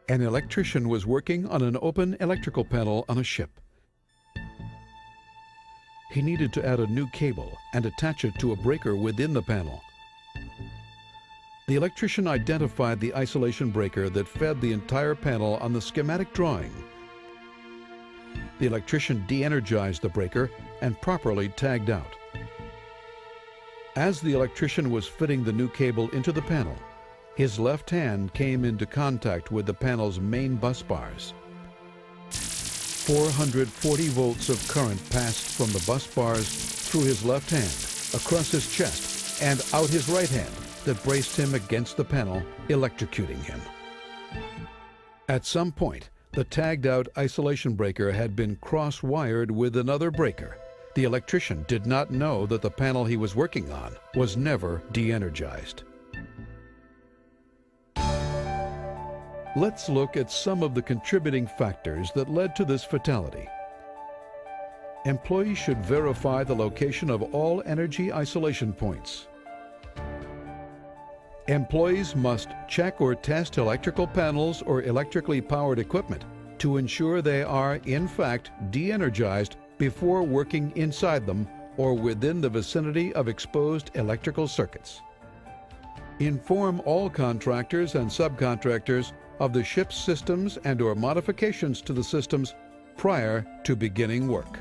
An electrician was working on an open electrical panel on a ship. He needed to add a new cable and attach it to a breaker within the panel. The electrician identified the isolation breaker that fed the entire panel on the schematic drawing. The electrician de-energized the breaker and properly tagged out. As the electrician was fitting the new cable into the panel, his left hand came into contact with the panel's main bus bars. 440 volts of current passed from the bus bars through his left hand, across his chest, and out his right hand that braced him against the panel, electrocuting him. At some point, the tagged-out isolation breaker had been cross-wired with another breaker. The electrician did not know that the panel he was working on was never de-energized. Let's look at some of the contributing factors that led to this fatality. Employees should verify the location of all energy isolation points. Employees must check or test electrical panels or electrically powered equipment to ensure they are, in fact, de-energized before working inside them or within the vicinity of exposed electrical circuits. Inform all contractors and subcontractors of the ship's systems and/or modifications to the systems prior to beginning work.